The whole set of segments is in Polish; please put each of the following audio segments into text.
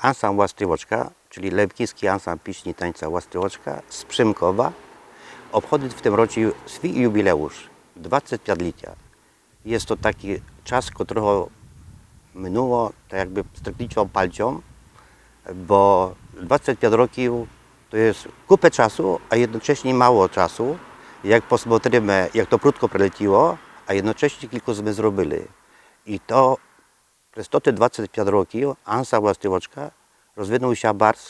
ansambl Łastywoczka, czyli Lewkijski Ansambl Piśni i Tańca Łastywoczka z Przymkowa, obchodzi w tym roku swój jubileusz, 25-lecia. Jest to taki czas, którego minęło tak jakby strykliczą palcią, bo 25 roków to jest kupę czasu, a jednocześnie mało czasu. Jak posмотрimy, jak to krótko przeleciło, a jednocześnie kilku my zrobili. I to przez te 25 roków ansambl Łastywoczka rozwinął się bardzo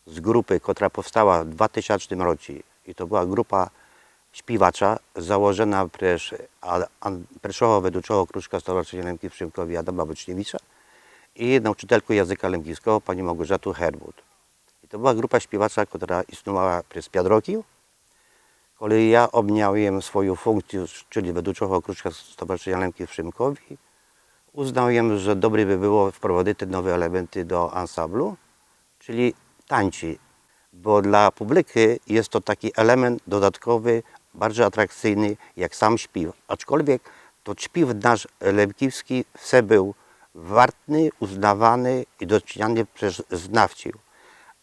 z grupy, która powstała w 2000 roku. I to była grupa śpiewacza założona przez pierwszego wedłuczego kruczka Stowarzyszenia Lemki w Przymkowie Adama Boczniewicza i nauczycielkę języka lemkijskiego pani Małgorzatę Herbut. I to była grupa śpiewacza, która istniała przez 5 roków. Kiedy ja objąłem swoją funkcję, czyli wedłuczego kruczka Stowarzyszenia Lemki w Przymkowie, uznałem, że dobre by było wprowadzić te nowe elementy do ansamblu, czyli tańczy, bo dla publiki jest to taki element dodatkowy, bardzo atrakcyjny, jak sam śpiew. Aczkolwiek to śpiew nasz lemkijski wse był wartny, uznawany i doceniany przez znawców.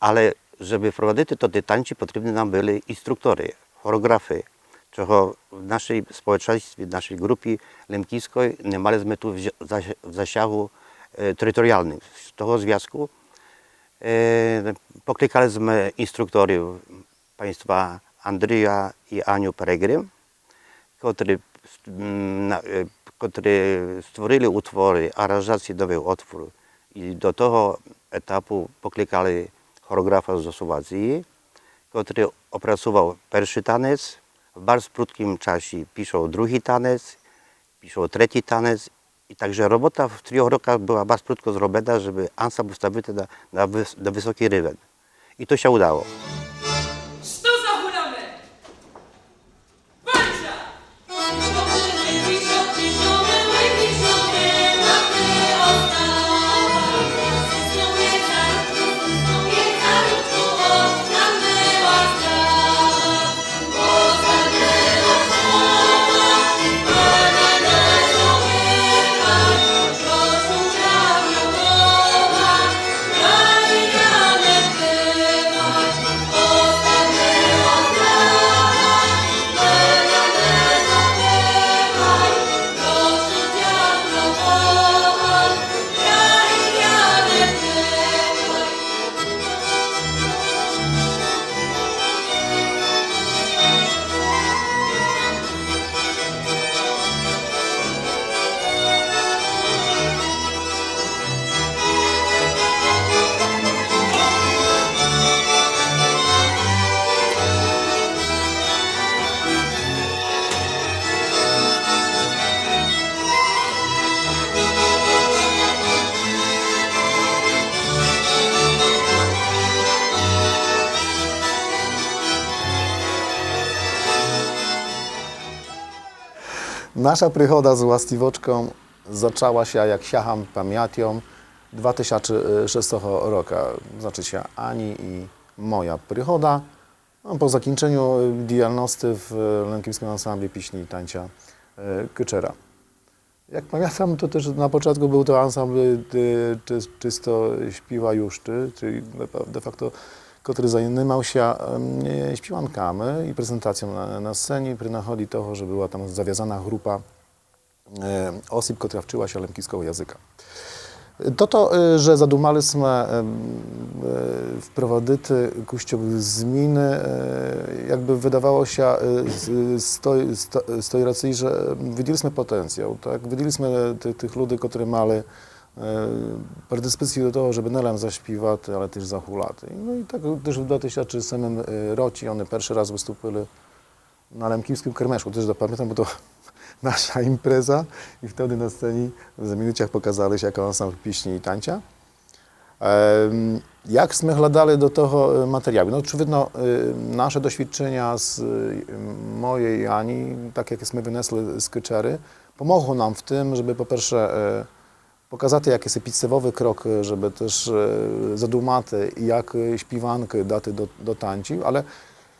Ale żeby wprowadzić to do tańczy, potrzebne nam byli instruktorzy, choreografy, czego w naszej społeczeństwie, w naszej grupie lemkijskiej nie mieliśmy tu w zasięgu terytorialnym. Z tego związku poklikaliśmy instruktorów państwa Andrzeja i Aniu Peregrym, którzy stworzyli utwory, aranżację nowych utworów i do tego etapu poklikali choreografa z Słowacji, który opracował pierwszy taniec, w bardzo krótkim czasie piszą drugi taniec, piszą trzeci taniec i także robota w 3 rokach była bardzo krótko zrobiona, żeby ansambl ustawić na wysoki rywen. I to się udało. Nasza przygoda z Łastywoczką zaczęła się, jak siacham pamiętam, 2006 roku. Znaczy się Ani i moja przygoda po zakończeniu działalności w Lemkijskim Ansamblu Piśni i Tańca Kyczera. Jak pamiętam, to też na początku był to ansambl czysto śpiewa juszczy, czyli de facto, który zajmował się śpiewankami i prezentacją na scenie. Przynachodzi toho, że była tam zawiązana grupa osób, która wczyła się lemkijskiego języka. To, że zadumaliśmy wprowadzić kościół zmiany, jakby wydawało się z tej racji, że widzieliśmy potencjał, tak? Widzieliśmy tych ludzi, którzy mieli predyspozycję do tego, żeby nie tylko zaśpiewać, ale też zahulać. No i tak też w 2007 roku oni pierwszy raz wystąpili na lemkijskim kermeszu. Też pamiętam, bo to nasza impreza i wtedy na scenie w minutach pokazali się jako ansambl piśni i tańca. Jakśmy oglądali do tego materiału? No oczywiście nasze doświadczenia z mojej i Ani, tak jakśmy wynieśli z Kyczery, pomogły nam w tym, żeby po pierwsze pokazać jakiś podstawowy krok, żeby też zadumać, jak śpiewankę dać do tańca, ale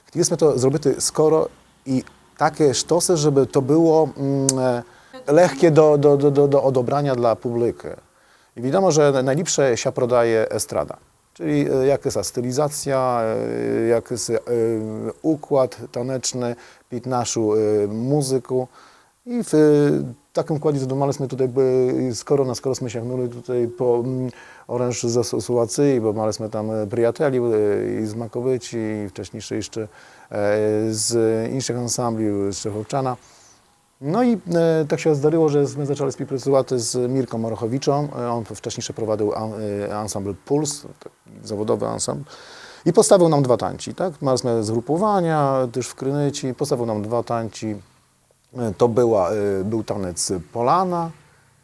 chcieliśmy to zrobić skoro i takie sztosy, żeby to było lekkie do odebrania dla publiki. I wiadomo, że najlepsze się prodaje estrada. Czyli jak jest stylizacja, jak jest układ taneczny, 15 muzyków. I w takim układzie zadumaliśmy tutaj, skoro jsme sięgnuli tutaj po oręż ze Słowacji, bo maliśmy tam przyjacieli z Makowyci i wcześniej jeszcze z innych ansambli z Czechowczana. No i tak się zdarzyło, że my zaczęli współpracować z Mirką Morochowiczem. On wcześniej prowadził ansambl Puls, taki zawodowy ansambl. I postawił nam 2 tańci, tak? Mieliśmy zgrupowania też w Krynyci, postawił nam 2 tańci. To był taniec Polana,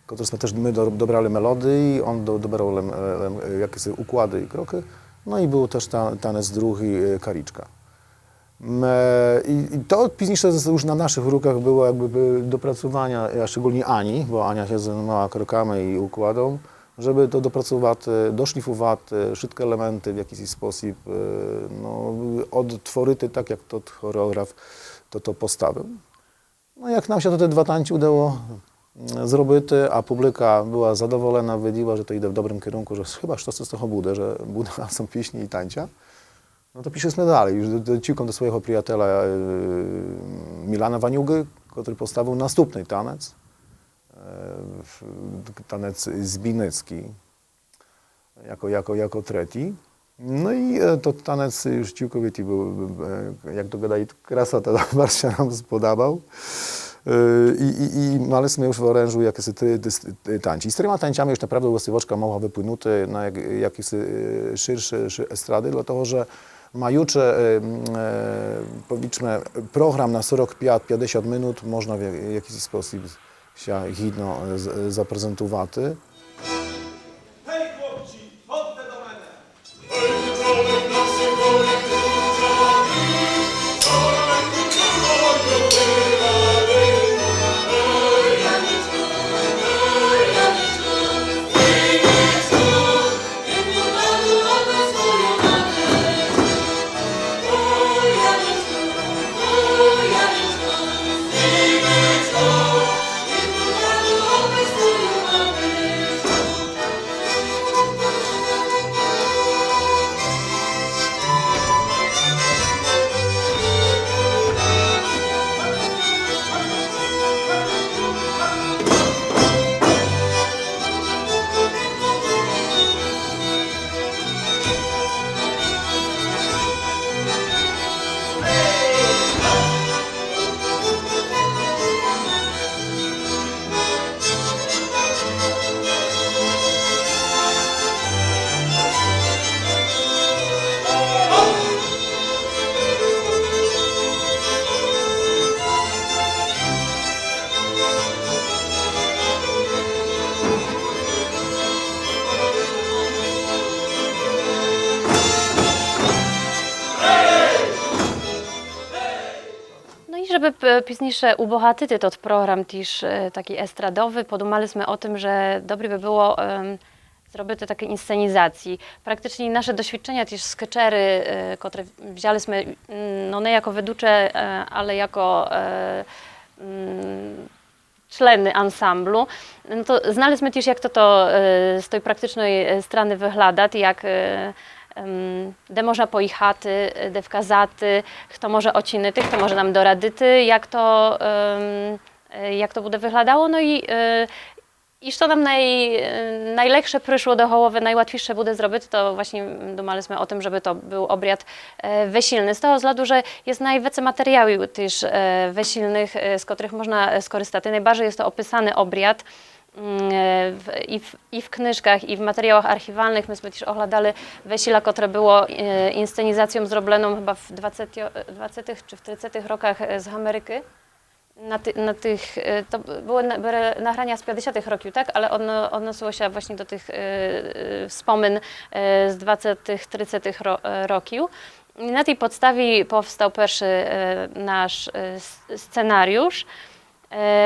któryśmy też my dobrali melody i on dobrał jakieś układy i kroki. No i był też taniec drugi Kariczka. I to później już na naszych rukach było jakby dopracowania, a szczególnie Ani, bo Ania się zajmowała krokami i układem, żeby to dopracować, doszlifować wszystkie elementy w jakiś sposób, no, odtworzyć tak, jak to choreograf to postawił. No jak nam się to te 2 tańce udało zrobić, a publika była zadowolona, wiedziała, że to idzie w dobrym kierunku, że chyba coś z tego bude, że są pieśni i tańca. No to piszemy dalej, już dociągam do swojego przyjaciela Milana Waniugi, który postawił następny taniec, taniec zbinecki, jako trzeci. No i to taniec już całkowicie był, jak to gadali, krasa to bardzo się nam spodobał. I maliśmy już w orężu jakieś tańce. I z 3 tańcami już naprawdę Właściwoczka mogła wypłynąć na jakieś szersze estrady, dlatego że ma jutrze, powiedzmy, program na 45-50 minut, można w jakiś sposób się gidno zaprezentować. Hej chłopci, chodźcie do mnie! Żeby późniejsze ubohatyty to program też taki estradowy, podumaliśmy o tym, że dobry by było zrobić takie inscenizacji. Praktycznie nasze doświadczenia też sketchery, które wzięliśmy no nie jako weducze, ale jako czleny ansamblu, no to znaliśmy też, jak to z tej praktycznej strony wygląda, jak де można pojechać, де wkazaty, kto może ocinity, kto może nam doradyty, jak to będzie wyglądało. No i co nam najlepsze przyszło do głowy, najłatwiejsze będzie zrobić, to właśnie dumaliśmy o tym, żeby to był obiad wesilny. Z tego względu, że jest najwięcej materiałów też wesilnych, z których można skorzystać. Najbardziej jest to opisany obiad. I w książkach, i w materiałach archiwalnych. Myśmy też oglądali wesela, które było inscenizacją zrobioną chyba w 20 czy w 30 rokach z Ameryki. To były nagrania z 50 roków, tak? Ale odnosiło się właśnie do tych wspomnień z 20-30 roków. I na tej podstawie powstał pierwszy nasz scenariusz,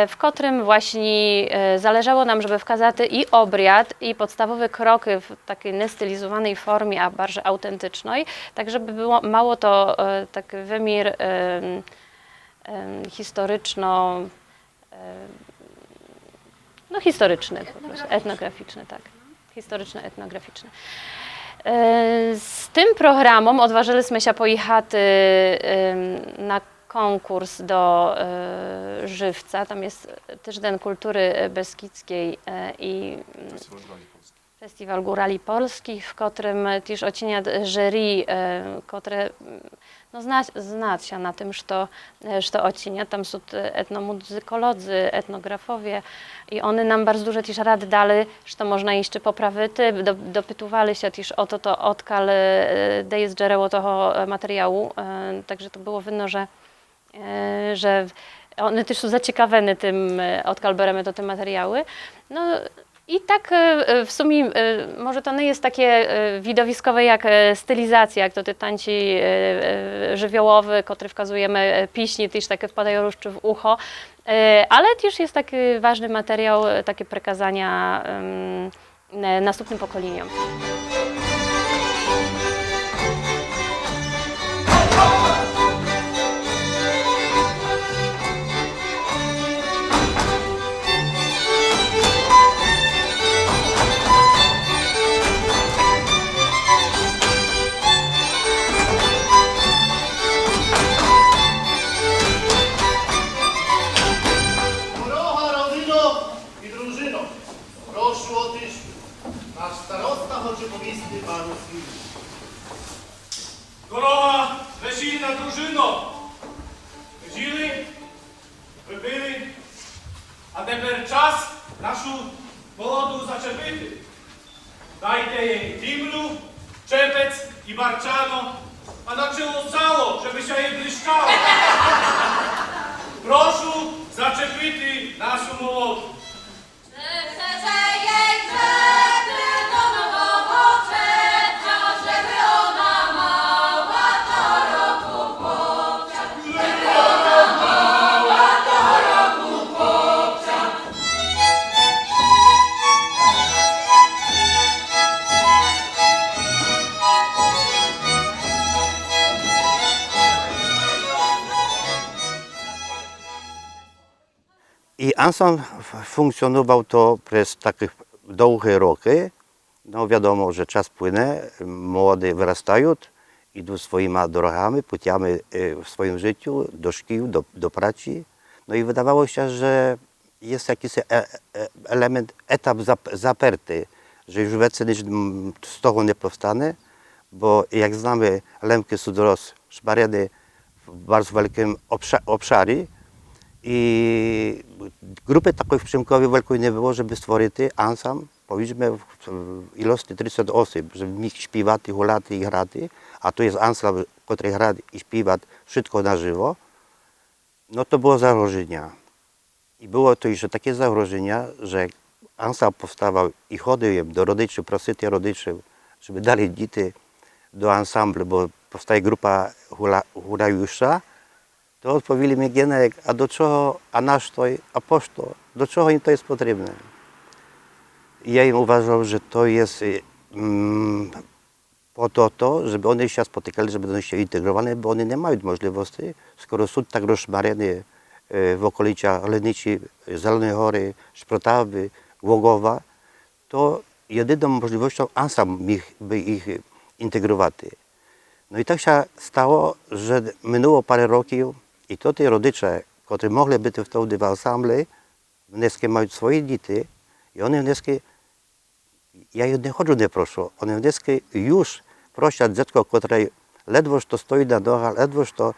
w którym właśnie zależało nam, żeby wskazać i obiad, i podstawowe kroki w takiej niestylizowanej formie, a bardziej autentycznej, tak żeby było mało to taki wymiar historyczno, no historyczny, po prostu, etnograficzny, tak. historyczno-etnograficzny. Z tym programem odważyliśmy się pojechać na konkurs do Żywca. Tam jest Tydzień Kultury Beskidzkiej i Festiwal Górali Polskich, w którym też odcienia jury, które no, znać się na tym, że odcienia. Tam są etnomuzykolodzy, etnografowie i oni nam bardzo dużo też rad dali, że to można jeszcze poprawić. Dopytowali się też o to odkal jest dziereło tego materiału, także to było widno, że one też są zaciekawione tym, odkal beremy te materiały. No, i tak w sumie może to nie jest takie widowiskowe jak stylizacja, jak to te tańci żywiołowe, które wskazujemy piśni, też takie wpadają różdżki w ucho, ale też jest taki ważny materiał, takie przekazania następnym pokoleniom. Dorocha rodziną i drużyną, proszę o tyś, nasz starosta oczywisty panu Swinie. Gorowa, wesilna drużyno. Wyzili, wybyli, a teper czas naszą wodu zaczepity. Dajcie jej dimlu, czepec i barczano, a na czyło cało, żeby się jej błyszczało. Proszę zaczepity naszą młodą. I ansambl funkcjonował to przez takie długie roki. No wiadomo, że czas płynie, młodzi wyrastają, idą swoimi drogami, putiami w swoim życiu, do szkół, do pracy. No i wydawało się, że jest jakiś element, etap zaperty, że już więcej nic z tego nie powstanie, bo jak znamy, Lemki są rozszparene w bardzo wielkim obszarze. I grupy takiej w Przemkowie wielkiej nie było, żeby stworzyć ansambl, powiedzmy w ilości 30 osób, żeby mógł śpiewać, hulać i grać, a to jest ansambl, który gra i śpiewa wszystko na żywo, no to było zagrożenie. I było to jeszcze takie zagrożenie, że ansambl powstawał i chodziłem do rodziców, prosiłem rodziców, żeby dali dzieci do ansamblu, bo powstaje grupa hulajuszcza. To odpowiedzieli mi Gienek, a do czego, a nasz to, a pošto, do czego im to jest potrzebne? I ja im uważam, że to jest po to, żeby one się spotykali, żeby one się integrowali, bo one nie mają możliwości, skoro są tak rozszmareni w okolicach Lenicy, Zielonej Góry, Szprotawy, Głogowa, to jedyną możliwością ansambl by ich integrować. No i tak się stało, że minęło parę roków i to te rodzice, którzy mogli być wtedy w ansamblu, wneskie mają swoje dzieci i one wneskie, ja ich nie chodzę, nie proszę, one wneskie już prosią dziecko, które ledwo to stoi na nogach, ledwo to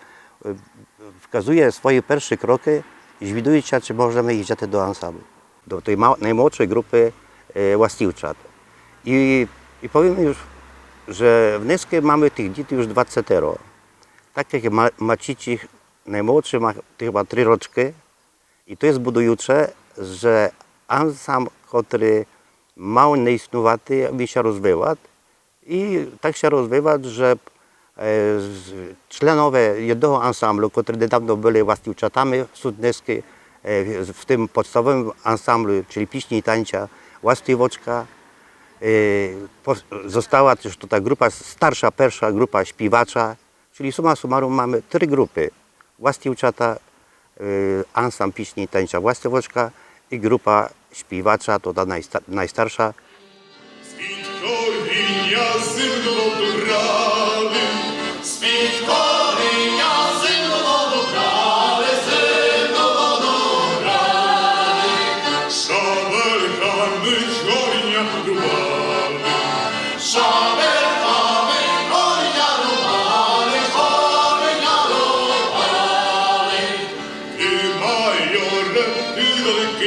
wskazuje swoje pierwsze kroki i widuje się, czy możemy ich wziąć do ansamblu, do tej najmłodszej grupy łastiwczat. I powiem już, że w Neskie mamy tych dzieci już 20. Tak jak Macici, najmłodszy ma chyba 3 roczki i to jest budujące, że ansambl, który mało nie istnieje, mi się rozwija i tak się rozwija, że członowie jednego ansamblu, którzy niedawno byli łastiwczatami w Sudneskie, w tym podstawowym ansamblu, czyli piśni i tańca, łastiwoczka, została też ta grupa starsza, pierwsza grupa śpiewacza, czyli summa summarum mamy 3 grupy. Łastiwczata, ansambl piśni i tańca Łastiwoczka i grupa śpiewacza, to ta najstarsza.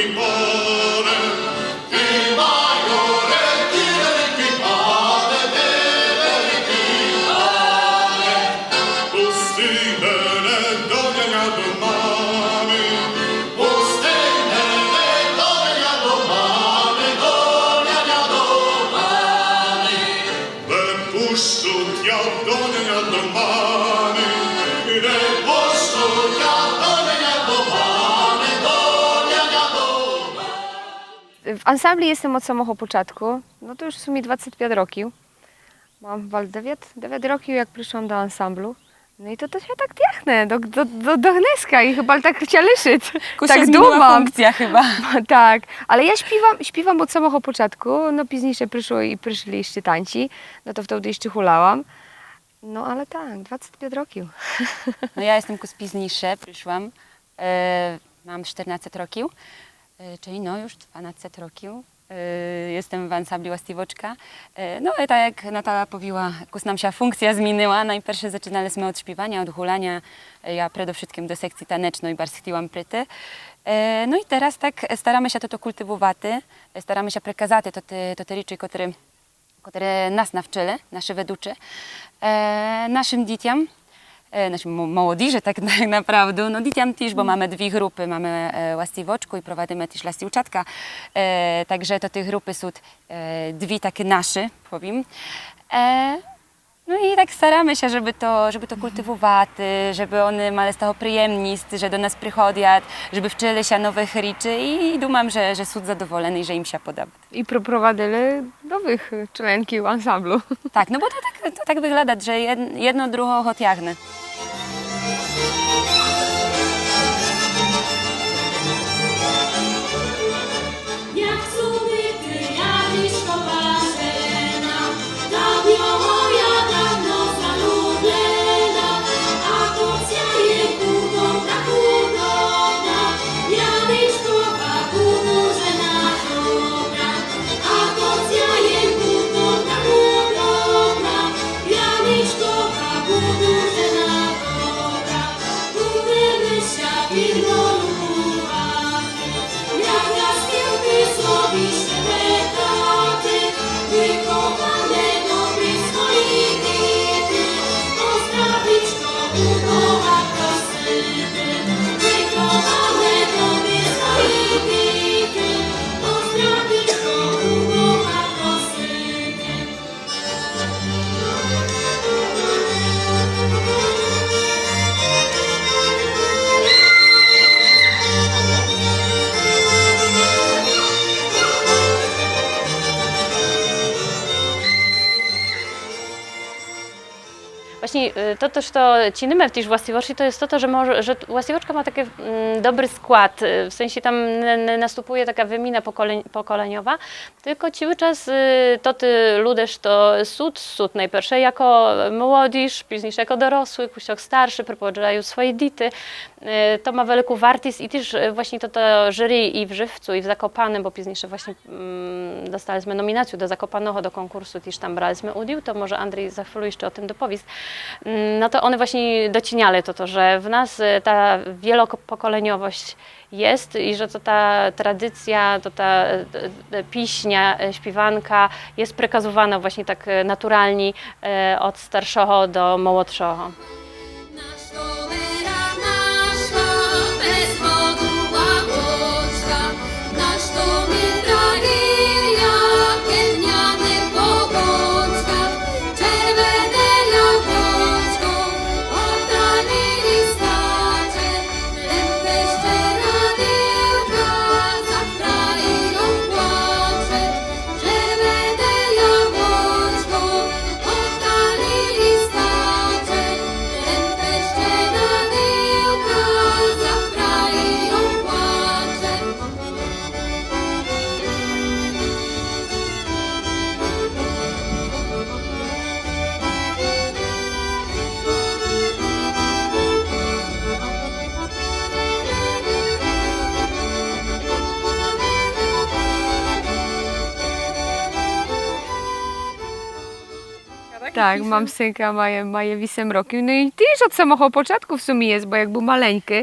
wielki Pane, Ty majore, Ty wielki Pane, Ty wielki Pane. Pustynę doniania do mamy, pustynę doniania do mamy, doniania do mamy. We puszczu ja doniania do mamy, we puszczu ja doniania do mamy, doniania do mamy. W ansambli jestem od samego początku, no to już w sumie 25 rokів. Mam chyba 9 rokів, jak przyszłam do ansamblu. No i to się tak tiachne, do gneska i chyba tak chciała lyszyć. Tak dumam. funkcja chyba. Tak, ale ja śpiewam od samego początku, no później przyszli jeszcze tańci, no to wtedy jeszcze hulałam. No ale tak, 25 rokів. No ja jestem późniejsza, przyszłam, mam 14 rokів, czyli no już 12 rokів. Jestem w ansambli Łastiwoczka. No i tak jak Natala powiedziała, jakoś nam się funkcja zmieniła. Najpierw zaczynaliśmy od śpiewania, od hulania. Ja przede wszystkim do sekcji tanecznej bardzo chciałam pryty. No i teraz tak staramy się to kultywować, staramy się przekazać to te rzeczy, które nas nauczyli, nasi weduczy, naszym dzieciom. Naszym młodzieży tak naprawdę, no dzieciom też, bo mamy dwie grupy, mamy Łastiwoczku i prowadzimy też Łastiwczatka, także to te grupy są dwie takie nasze, powiem. No i tak staramy się, żeby to kultywować, żeby one mieli z tego przyjemność, że do nas przychodzą, żeby wczyli się nowych rzeczy i dumam, że są zadowoleni, że im się podoba. I prowadzili nowych członków ansamblu. Tak, no bo to tak wygląda, że jedno drugie odciągnie. Jak cudyty, jawisko Barzena, dawno moja, dawno zalubiona, a kocia jej cudowna, cudowna, jawiczkowa, kudurzena dobra, a kocia jej cudowna, cudowna, jawiczkowa, kudurzena dobra, budemy się widmoluwać. Jak na spiłki zrobisz te petaty, wykochane dobry swoich dity, postawić to budowa prosyty. Wykochane dobry swoich dity, postawić to budowa prosyty. Właśnie to też to cinimy też Właściwoczki, to jest to, że Właściwoczka ma taki dobry skład, w sensie tam następuje taka wymiana pokoleniowa, tylko cały czas to ty ludzisz to sud najpierw jako młodzież, później jako dorosły, kuściok starszy, prowadzają swoje dity, to ma wielką wartość i też właśnie to jury i w Żywcu, i w Zakopanem, bo później właśnie dostaliśmy nominację do Zakopanego, do konkursu, też tam braliśmy udział, to może Andrzej za chwilę jeszcze o tym dopowie. No to one właśnie dociniały to, że w nas ta wielopokoleniowość jest i że to ta tradycja, to ta piśnia, śpiewanka jest przekazywana właśnie tak naturalnie od starszego do młodszego. Czerwone Tak, mam synka, ma 8 rokів. No i też od samego początku w sumie jest, bo jak był maleńki,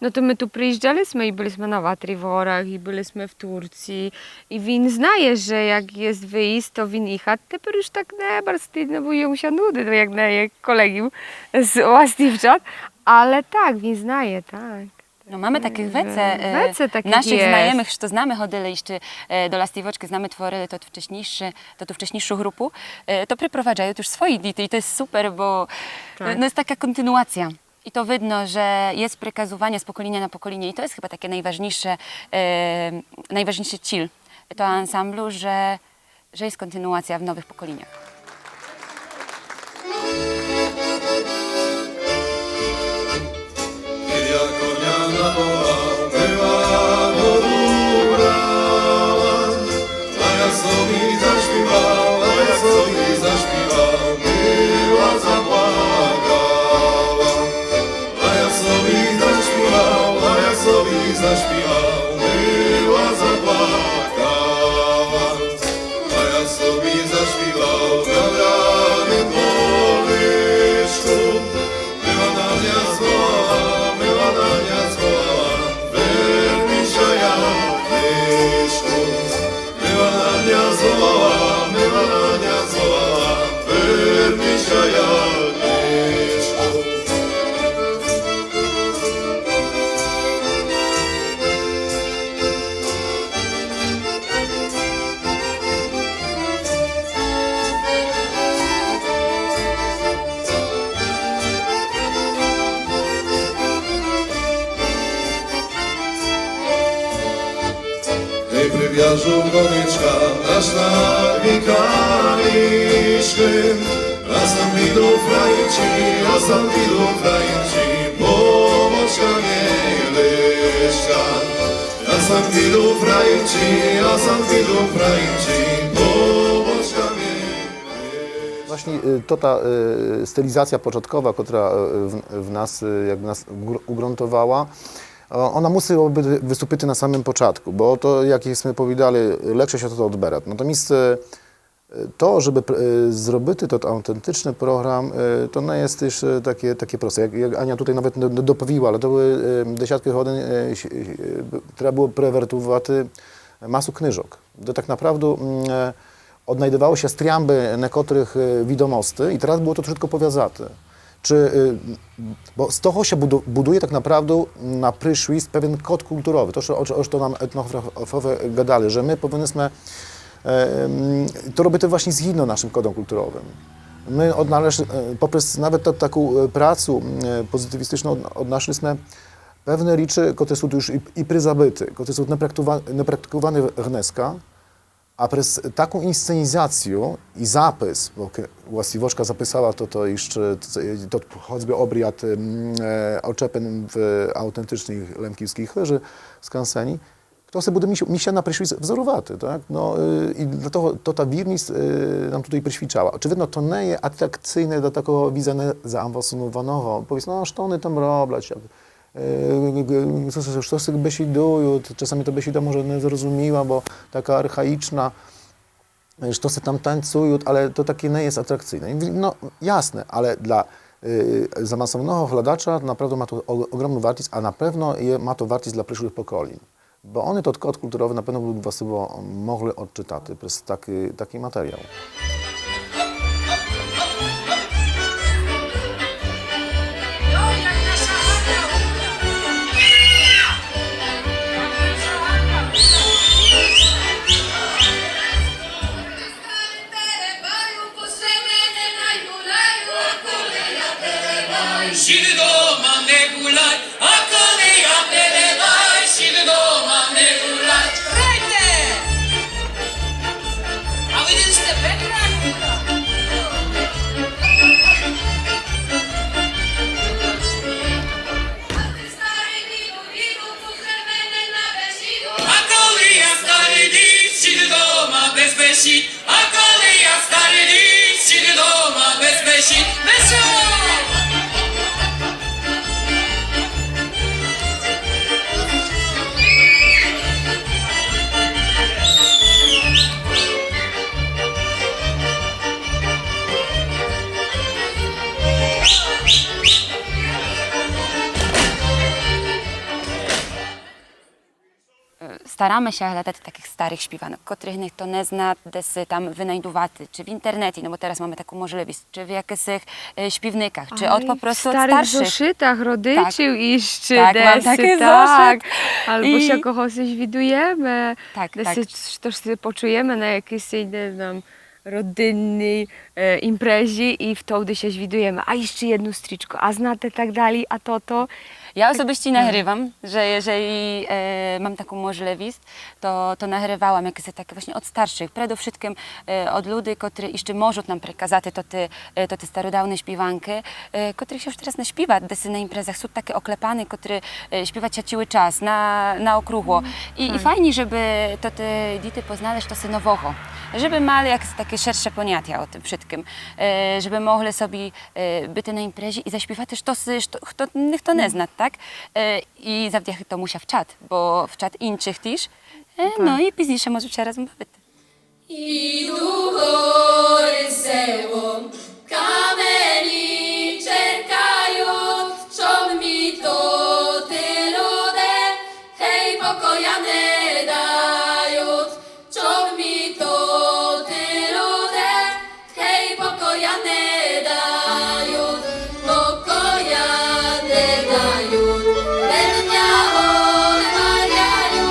no to my tu przyjeżdżaliśmy i byliśmy na Watriworach i byliśmy w Turcji. I win znaje, że jak jest wyjść, to win jechać. Teraz już tak nie bardzo, no bo jemu się nudy, to jak na jej kolegium z Łastівчат. Ale tak, win znaje, tak. No mamy takich wece, Wece takich naszych jest. znajomych, що znamy ходили ще do Lastівочки, z nami tworzyli to wcześniejszą grupę, to przyprowadzają już swoje dzieci i to jest super, bo no jest taka kontynuacja. I to widno, że jest przekazywanie z pokolenia na pokolenie i to jest chyba takie najważniejszy cel to ansamblu, że jest kontynuacja w nowych pokoleniach. Jak konia nawołał, była podura, a ja sobie zaśpiewał, była zapłakała. A ja sobie zaśpiewał, była zapłakała. A ja sobie zaśpiewał na branym powyżku, była na mnie zwoła. Przywiażą gonyczka aż na wikaliszkym, razem idą frajerci, pomoczka mieliszka. Razem idą frajerci, pomoczka mieliszka. Właśnie to ta stylizacja początkowa, która w nas ugruntowała, ona musi być wystąpić na samym początku, bo to, jak jsme powiedzieli, lepsze się to odbierać. Natomiast to, żeby zrobić ten autentyczny program, to nie jest też takie proste. Jak Ania tutaj nawet dopowiła, ale to były dziesiątki godzin, trzeba było prewertować masę książek. To tak naprawdę odnajdowało się strямby niektórych wiadomości i teraz było to wszystko powiązane. Bo z toho się buduje tak naprawdę na przyszłość pewien kod kulturowy. To, o czym nam etnografowie gadali, że my powinniśmy to robić właśnie zgodnie naszym kodem kulturowym. My poprzez nawet taką pracę pozytywistyczną odnaleźliśmy pewne rzeczy, które są już i przyzabyte, które są niepraktykowane w Gneska, a przez taką inscenizację i zapis, bo Łastívocka zapisała to jeszcze, to choćby obriad oczepen w autentycznych lemkiewskich chórzy skanseni, to sobie bude mi się na przyszłość wzorowaty, tak? No, i dlatego to ta wierność nam tutaj przyświczała. Oczywiście to nie jest atrakcyjne dla takiego widza zaawansowanego. Powiedz, no, co oni tam robią? Co sobie besidują, czasami to besida może nie zrozumiała, bo taka archaiczna, że się tam tańcują, ale to takie nie jest atrakcyjne. No jasne, ale dla zaawansowanego chladacza naprawdę ma to ogromną wartość, a na pewno ma to wartość dla przyszłych pokoleń. Bo oni to kod kulturowy na pewno by mogli odczytać przez taki materiał. Sidy doma nie gulaj, a koleja pelewaj, sidy doma nie gulaj. Grajte! A wy jesteście Petra? A koleja stary dziś, sidy doma bez besi. A koleja stary dziś, sidy doma bez besi. Wesoło! стараємо się hledati takich starych śpiewanek, których ніхто не зна, десь там винайдувати, чи в інтернеті, no bo teraz mamy taką możliwość, czy w jakichś śpiewnikach, czy od po prostu w od starych starszych. zoszytach rodyczył iść, Tak, mam desy, taki tak. zoszyt. Albo I- się kogoś widujemy, Tak, desy też się poczujemy na jakiejś, nie wiem, rodzinnej imprezie i wtedy się widujemy. A jeszcze jedną striczkę, a znate tak dalej, a to. Ja osobiście nagrywam, że jeżeli mam taką możliwość, to nagrywałam jakieś takie właśnie od starszych, przede wszystkim od ludzi, którzy jeszcze mogą nam przekazać te starodawne śpiewanki, których się już teraz nie śpiewa, desy na imprezach są takie oklepane, które śpiewać ciaciły czas na okruchło. I fajnie, żeby to te dzieci poznali to się nowego, żeby mieli jakieś takie szersze pojęcie o tym wszystkim, żeby mogli sobie być na imprezie i zaśpiewać też to, kto nikt nie zna, tak? I zawdzięczać to musia w czat, bo w czat innych też, no i później może się razem bawić. Idu góry sełom, kameni czekają, czom mi to ty lude, hej pokojane dają, czom mi to ty lude, hej pokojane dają, pokojane dają, ben miało Mariaju,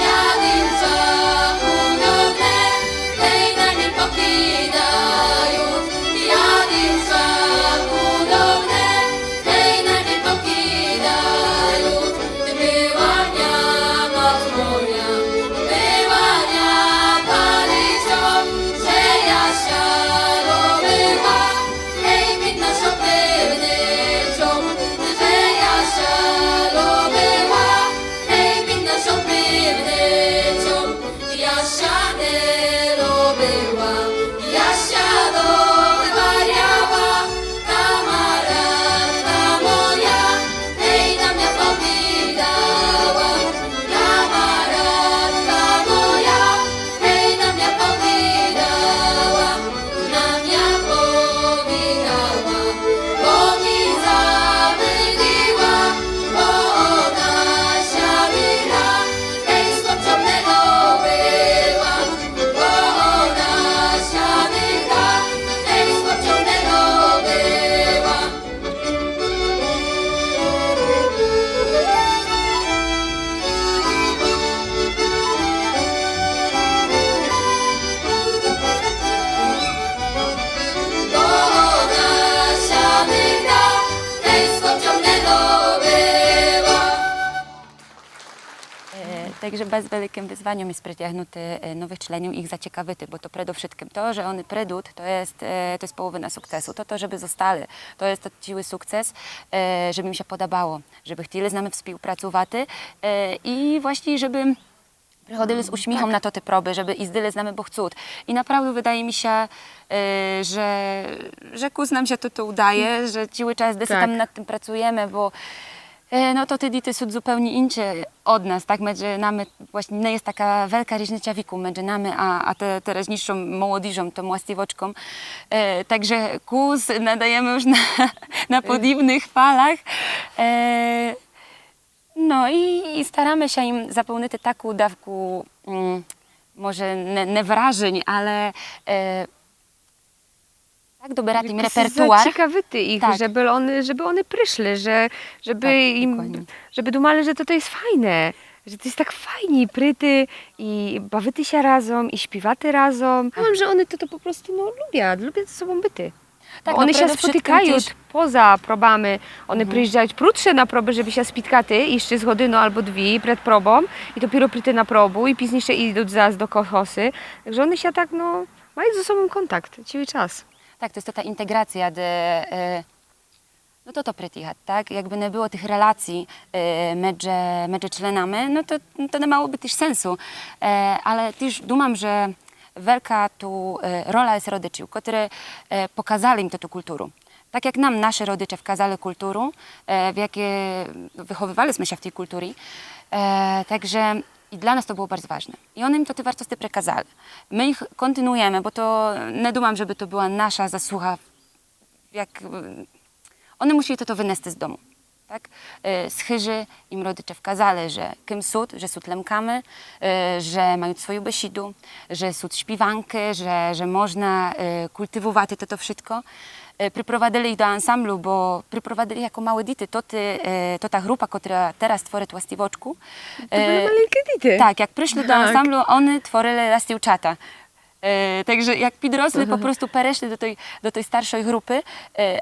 jadin czachunowne, hej na nie pokidają, jadin czachunowne, hej na nie pokidają, była miała twoja, była miała Paryżą, że ja siaro była, hej mi naszą pewniejszą, że ja siaro była, hej mi naszą pewniejszą, ja siadero była, ja siado wariała, kamaradka moja, hej na mnie powidała, kamaradka moja, hej na mnie powidała, na mnie powidała, bo mi zawydiła, bo ona siadła, hej skoczownego była, bo ona siadła, hej skoczownego była. Bo ona siadła, hej skoczownego była. Także bez wielkim wyzwaniem jest przyciągnąć nowych członków i ich zaciekawić, bo to przede wszystkim to, że oni przyjdą, to jest połowa sukcesu. To, żeby zostali, to jest cały sukces, żeby im się podobało, żeby chcieli z nami współpracować i właśnie, żeby przychodzili z uśmiechem na te próby, żeby jeździli z nami, bo chcą. I naprawdę wydaje mi się, że nam się to udaje, że cały czas Tak. tam nad tym pracujemy, bo no to te dzieci są zupełnie inne od nas, tak? Między nami właśnie nie jest taka wielka różnica wieku między nami a teraźniejszą młodzieżą, tą właściwoczką. Także kurs nadajemy już na podobnych falach. No i staramy się im zapełnić taką dawkę, może nie wrażeń, ale tak dobierać im repertuar. Zaciekawyty ich, Tak. żeby one przyszli, żeby Tak, im, dokładnie. żeby dumali, że to jest fajne, że to jest tak fajnie, pryty i bawity się razem i śpiewaty razem. Ja mam, że one to po prostu lubią ze sobą byty. Tak, Bo one się przede wszystkim spotykają też- poza probami, one przyjeżdżają krótsze na próby, żeby się spotkać, jeszcze z godziny albo dwie przed probą i dopiero pryty na probu i później jeszcze idą zaraz do kochosy. Także one się tak, mają ze sobą kontakt cały czas. Tak, to jest ta integracja, no to pretihać, tak? Jakby nie było tych relacji między członami, no to nie miałoby też sensu. Ale też dumam, że wielka tu rola jest rodziców, którzy pokazali im tę kulturę. Tak jak nam nasze rodzice wkazali kulturę, w jakiej wychowywaliśmy się w tej kulturze. Także i dla nas to było bardzo ważne. I oni im to te wartości przekazali. My ich kontynuujemy, bo to nie dumam, żeby to była nasza zasługa. One musieli to wynieść z domu. Tak? Z chyży im rodiče wkazali, że kim sud, że sud lemkamy, że mają swoją besidu, że sud śpiwanki, że można kultywować to wszystko. Przyprowadzili ich do ansamblu, bo przyprowadzili jako małe dzieci. To ta grupa, która teraz tworzy Łastiwoczku. To były maleńkie dzieci. Tak, jak przyszli do ansamblu, oni tworzyli Łastiwczata. Także jak підросли, po prostu перейшли do tej starszej grupy,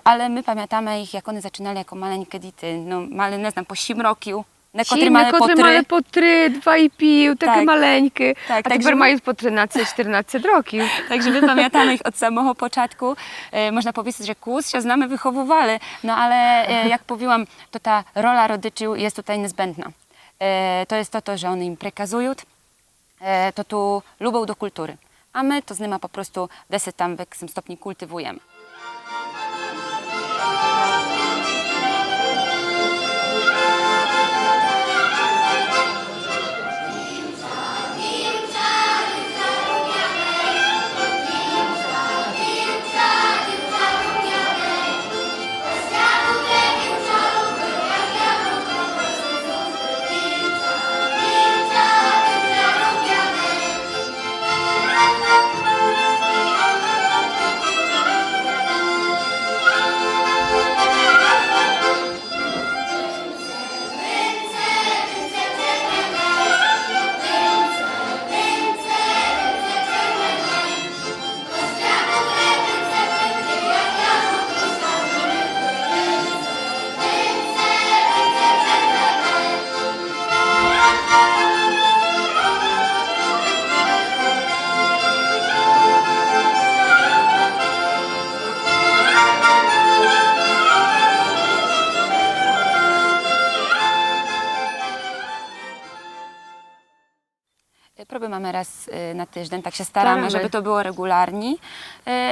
ale my pamiętamy ich, jak one zaczynali jako maleńkie dzieci. No, mali, nie znam, po 7 rokів. Ci, mali po 3, 2,5, takie Tak. maleńkie. Tak, A także tепер my- mają po 13-14 rokів. Także my pamiętamy ich od samego początku. Można powiedzieć, że kurs się z nami wychowywali, no ale jak powiedziałam, to ta rola rodziców jest tutaj niezbędna. To jest to, że oni im przekazują, to tu lubią do kultury. A my to z nimi po prostu deset tam w jakim stopniu kultywujemy. Próby mamy raz na tydzień, tak się staramy, żeby to było regularnie,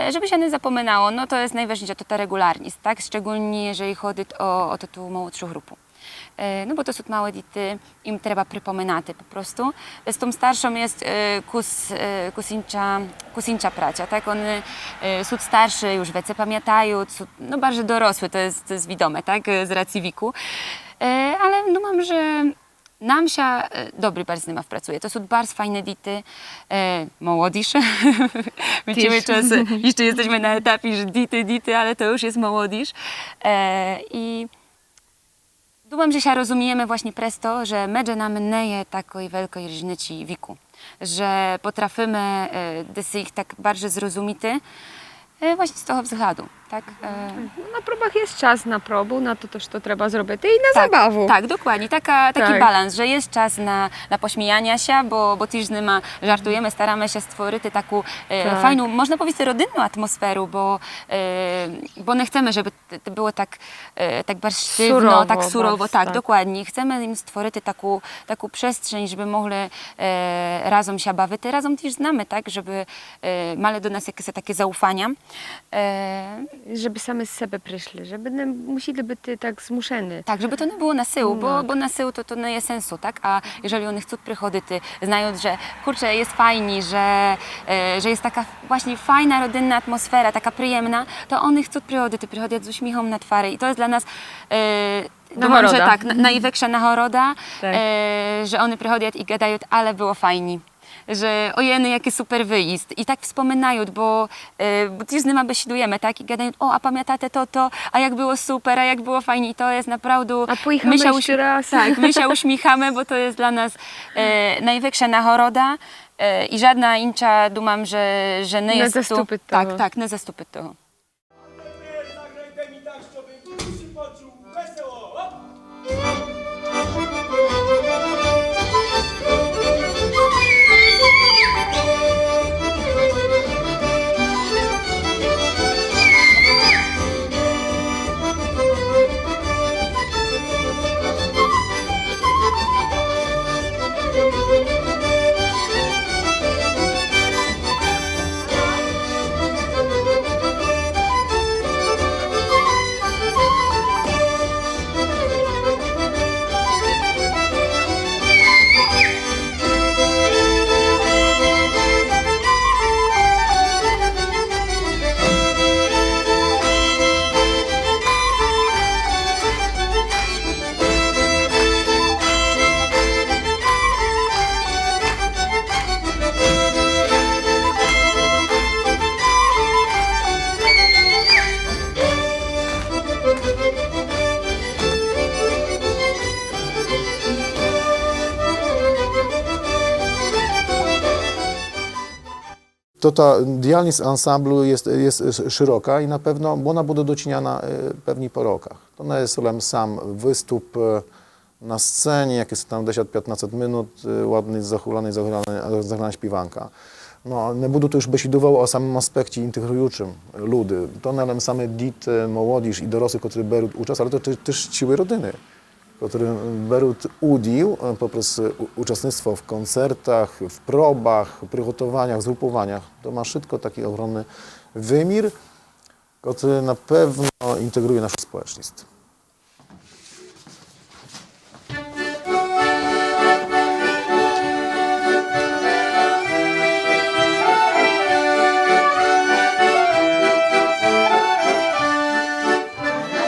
żeby się nie zapominało. No to jest najważniejsze, to ta regularność, tak? Szczególnie jeżeli chodzi o tą młodszą grupę. No bo to są małe dzieci, im trzeba przypominać po prostu. Z tą starszą jest kusincza praca, tak? One są starsze, już więcej pamiętają, są no bardziej dorosłe, to jest wiadome, tak? Z racji wieku. Ale no mam, że nam się dobry bardzo z nimi pracuje. To są bardzo fajne dzieci, młodzisze. Widzimy czas, jeszcze jesteśmy na etapie, że dzieci, ale to już jest młodzisz. I думam, że się rozumiemy właśnie przez to, że między nami nie jest takiej wielkiej różnicy wieku. Że potrafimy ich tak bardziej zrozumieć właśnie z tego względu. Tak? Na próbach jest czas na próbu, na to też to trzeba zrobić i na zabawę. Tak, dokładnie. Taki balans, że jest czas na pośmiejanie się, bo też z nimi żartujemy, staramy się stworzyć taką fajną, można powiedzieć, rodzinną atmosferę, bo nie chcemy, żeby to było tak bardzo sztywno, Surowo, tak surowo. bardzo, Tak, tak. dokładnie. Chcemy im stworzyć taką przestrzeń, żeby mogli razem się bawić, razem też z nami, tak, żeby mieli do nas jakieś takie zaufania. Żeby same z siebie przyszli, żeby nie musieli być tak zmuszeni. Tak, żeby to nie było na siłę, bo na siłę to nie jest sensu, tak? A jeżeli oni chcą przychodzić, znając, że kurczę, jest fajnie, że jest taka właśnie fajna, rodzinna atmosfera, taka przyjemna, to oni chcą przychodzić z uśmiechem na twarzy i to jest dla nas думаю, że tak, największa nagroda, Tak. że oni przychodzą i gadają, ale było fajnie. Że ojeny, jaki super wyjazd. I tak wspominają, bo też z nimi besidujemy, tak? I gadają, a pamiętacie to, a jak było super, a jak było fajnie. I to jest naprawdę... A pojechamy jeszcze raz. Tak, my się uśmiechamy, bo to jest dla nas największa nagroda i żadna inna, думam, że nie jest tu... zastąpi tego. Tak, nie zastąpi tego. Zagrajcie mi tak, żebym duszy poczuł wesoło. Hop! to ta dialność ansamblu jest szeroka i na pewno ona będzie doceniana pewnie po rokach. To nie jest sam występ na scenie, jak jest tam 10-15 minut, ładny, zachulana śpiewanka. No, nie będę to już besidował o samym aspekcie integrującym ludzi. To nie same dzieci, młodzież i dorosłych, którzy biorą udział, ale to też całe rodziny, które biorą udział poprzez uczestnictwo w koncertach, w probach, przygotowaniach, zgrupowaniach. To ma wszystko taki ogromny wymiar, który na pewno integruje nasze społeczeństwo.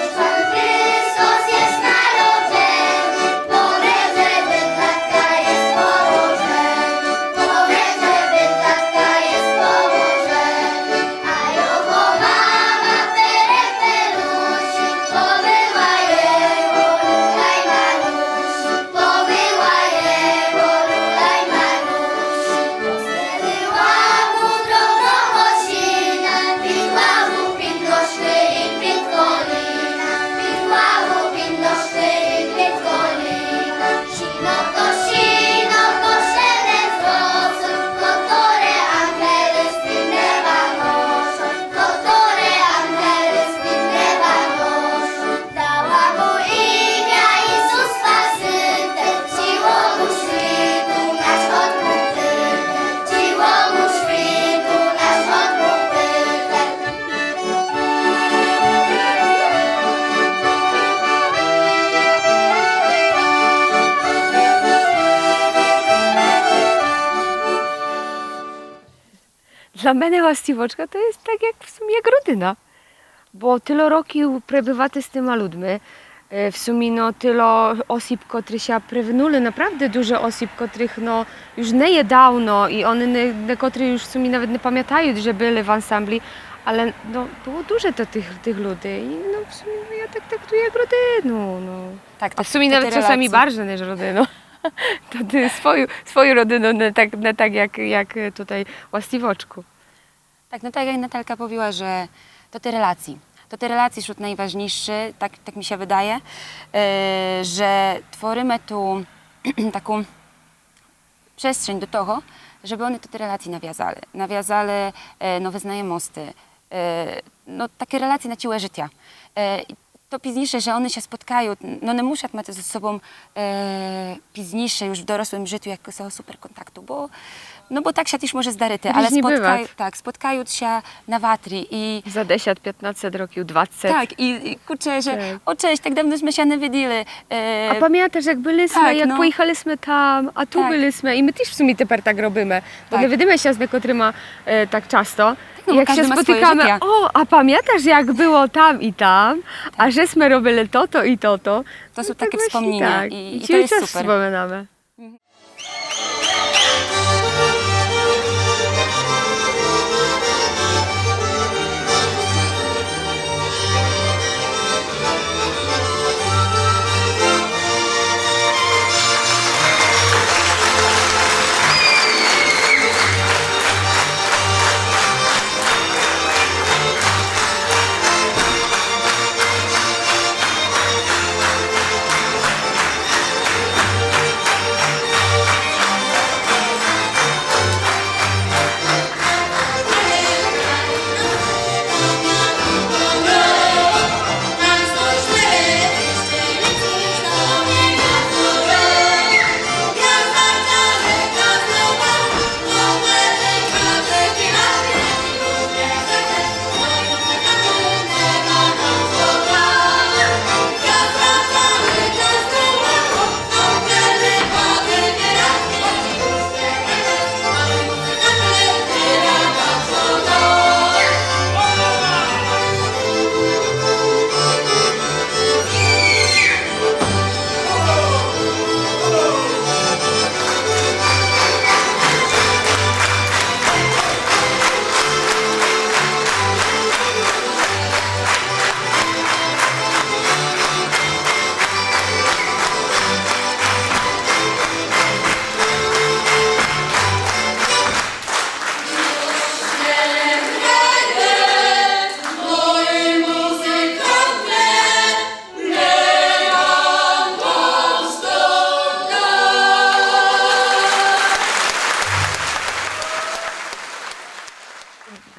Chrystus jest narodzony, powiedz, że bydlatka jest położen, powiedz, że bydlatka jest położen, a jego mama perepelusi, pobyła jego lulaj malusi, pobyła jego lulaj malusi, posteryła mu drobną osina, pitła mu pindoszły i pitkolina, pitła mu pindoszły i pitkolina, sino to szene wzrosą, które angely z tym nieba noszą, które angely z tym nieba noszą. Dała mu imię Jezus Spasytel, siłą mu świtu nasz odkupytel, siłą mu świtu nasz odkupytel. Dla mnie Właściwoczka to jest tak jak w sumie jak rodzina, bo tyle roków przebywacie z tymi ludźmi. W sumie no, tyle osób, które się prewinuli, naprawdę dużo osób, których no, już nie dawno i one niektórzy już w sumie nawet nie pamiętają, że byli w ansambli, ale no, było dużo to tych ludzi i no, w sumie no, ja tak traktuję jak rodzinę. No. Tak, A w sumie nawet te czasami relacje. bardziej niż rodziną. To ty swoją rodziną, nie tak jak tutaj Właściwoczku. Tak, no tak jak Natalka powiedziała, że to te relacje. To te relacje są najważniejsze, tak mi się wydaje, że tworzymy tu taką przestrzeń do tego, żeby one te relacje nawiązali nowe znajomości, no takie relacje na całe życie. To późniejsze, że one się spotkają, no nie muszą mieć ze sobą późniejsze już w dorosłym życiu jakiegoś super kontaktu, bo tak się też może zdarzyć, ale Różnie bywa. spotkają się na watri i Za 10-15 roków, 20. tak, i kurczę, że Tak. o cześć, tak dawno żeśmy się nie widzieli. A pamiętasz, jak byliśmy, tak, jak no. pojechaliśmy tam, a tu Tak. byliśmy i my też w sumie teraz tak robimy, bo Tak. nie widzimy się z niektórymi tak często. no, I bo jak się każdy ma swoje spotykamy, życie. o, a pamiętasz jak było tam i tam, a żeśmy robili to i to. To są tak takie właśnie wspomnienia tak. i to cały jest czas super. wspominamy.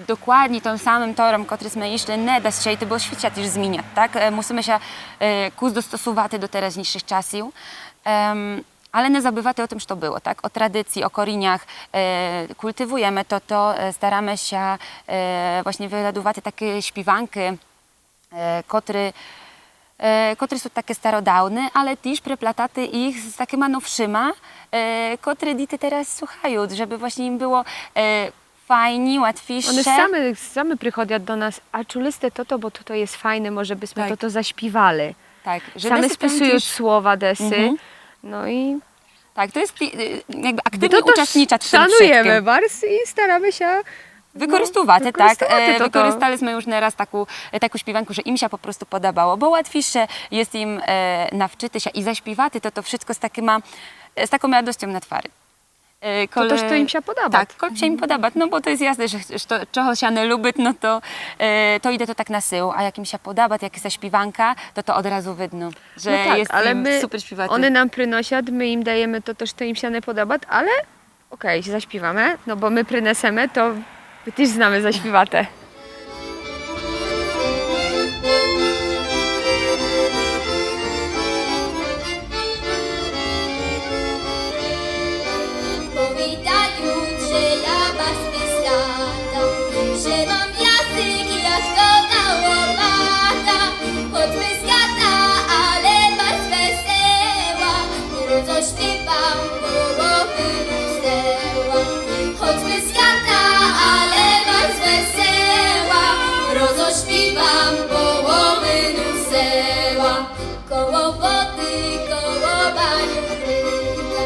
dokładnie tym samym torом, котрий ми йшли, не дасть ще йти, бо світ теж змінять. Так? Мусимо ще курс достосувати до теперішніх часів. Ale nie zabywamy o tym, co było, tak? O tradycji, o koreniach. Kultywujemy to, staramy się właśnie wyradować takie śpiewanki, które są takie starodawne, ale też przeplataty ich z takimi nowszymi, które dzieci teraz słuchają, żeby właśnie im było fajnie, łatwiejsze. One same przychodzą do nas, a czuliste bo to jest fajne, może byśmy Tak. to zaśpiewali. Tak, Same sobie spisują też- słowa desy. No i Tak, to jest jakby my aktywnie to też uczestniczać w tym szanujemy wszystkim. bardzo i staramy się Wykorzystywać, tak? wykorzystywać to. Wykorzystaliśmy już nieraz taką śpiewankę, że im się po prostu podobało, bo łatwiejsze jest im nawczyć się i zaśpiewać to wszystko z taką radością na twarzy. To też to im się podoba. Tak, kol się im podoba, no bo to jest jasne, że czego się nie lubi, no to idę to tak na sył, a jak im się podoba, jak jest śpiewanka, to od razu widno, że No tak, jest ale im my, super śpiewaty. one nam przynoszą, my im dajemy to też, to im się nie podoba, ale okej, zaśpiewamy, no bo my przynesemy, to my też znamy zaśpiewate. Powitają, że ja was wysiadam, że mam język jak to ta łopata. Choćby zgata, ale was wesoła, rozośpiewam połowy luseła. Choćby zgata, ale was wesoła, rozośpiewam połowy luseła. Koło wody, koło baniu bryka,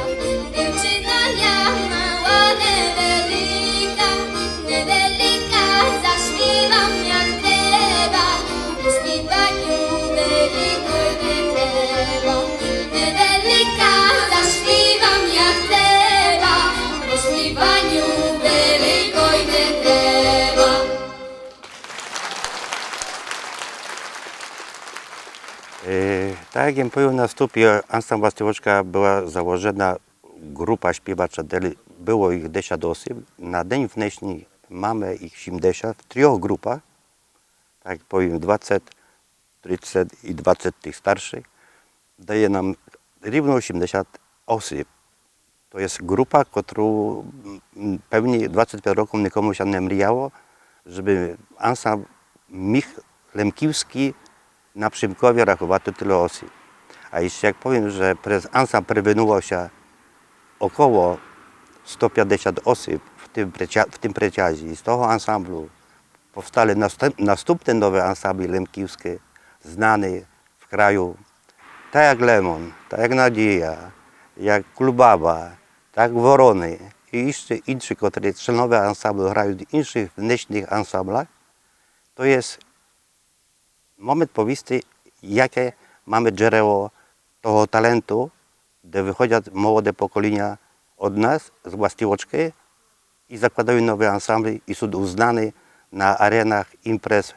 dziewczyna ja mała, niewelika, niewelika, zaśpiewam jak trzeba, w śpiewaniu wielkiej nie trzeba. Niewelika, zaśpiewam jak trzeba, w śpiewaniu wielkiej nie trzeba. Tak jak im powiem na wstupie, ansambl Właściwoczka była założona grupa śpiewaczy, było ich 10 osób. Na dzień wnieśni mamy ich 70 w 3 grupach, tak jak powiem 20, 30 i 20 tych starszych. Daje nam równo 80 osób. To jest grupa, którą pewnie 25 roków nikomu się nie mriało, żeby ansambl Mich Lemkiewski na Przymkowie rachować tyle osób. A jeszcze jak powiem, że przez ansambl przewinuło się około 150 osób w tym przeciazie. I z tego ansamblu powstały następne nowe ansambly lemkiewskie, znane w kraju, tak jak Lemon, tak jak Nadzieja, jak Kulbaba, tak Worony i jeszcze inne, które członowie ansamblu grają w innych wnieśnych ansamblach. To jest moment powisty, jakie mamy źródło tego talentu, gdzie wychodzą młode pokolenia od nas z Właściwoczki i zakładają nowe ansambly i są uznane na arenach imprez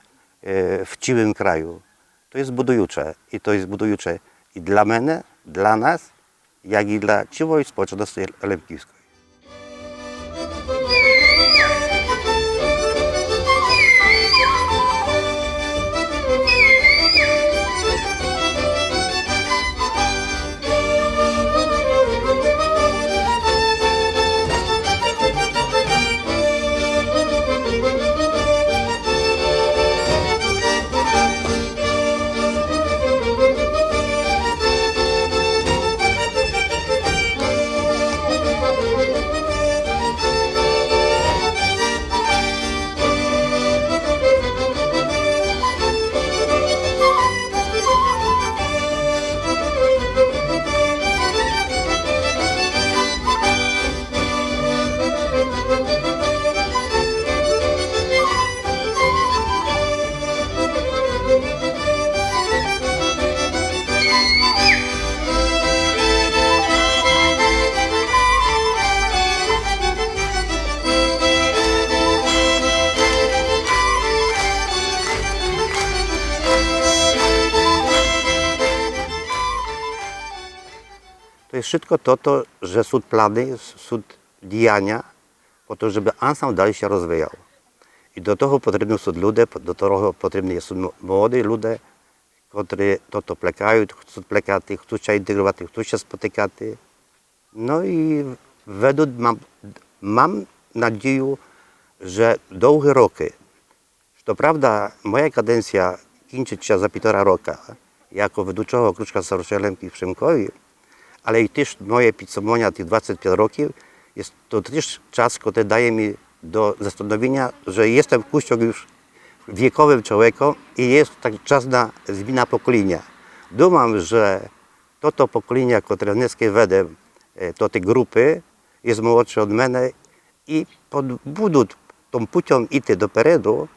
w całym kraju. To jest budujące i to jest budujące i dla mnie, dla nas, jak i dla całej społeczności lemkiewskiej. To jest wszystko to, że są plany, są działania po to, żeby ansambl dalej się rozwijał. І до того потрібні są люди, до того потрібні są молоді люди, котрі то плекають, хочуть плекати, хочуть інтегрувати, хочуть спотикати. Ну і ведуть, mam nadzieję, że długie roki. To prawda, moja kadencja kończy się za 1,5 roku jako ведучого кружка Старошеленки w Przemkowie, ale i też moje підсумування tych 25 roków jest to też czas, który daje mi do zastanowienia, że jestem kuściok już wiekowym człowiekiem i jest tak czas na zmianę pokolenia. Думam, że to pokolenie, które dnes веде, to te grupy, jest młodsze od mnie i będą tą putią iść do przodu,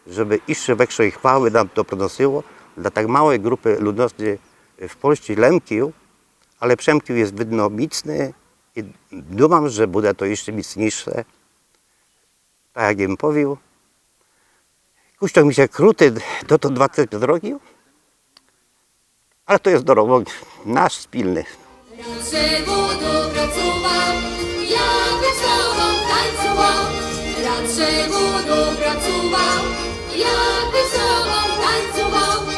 żeby jeszcze większej chwały nam to przynosiło dla tak małej grupy ludności w Polsce Lemkiów, ale Przemków jest widno mocny i думam, że będzie to jeszcze mocniejsze. Tak jak im powiedział. Kuściok mi się króty to 25 roków, ale to jest dorobek nasz wspólny. Radше буду працював, якби з тобою танцював. Радше буду працював, якби з тобою танцював.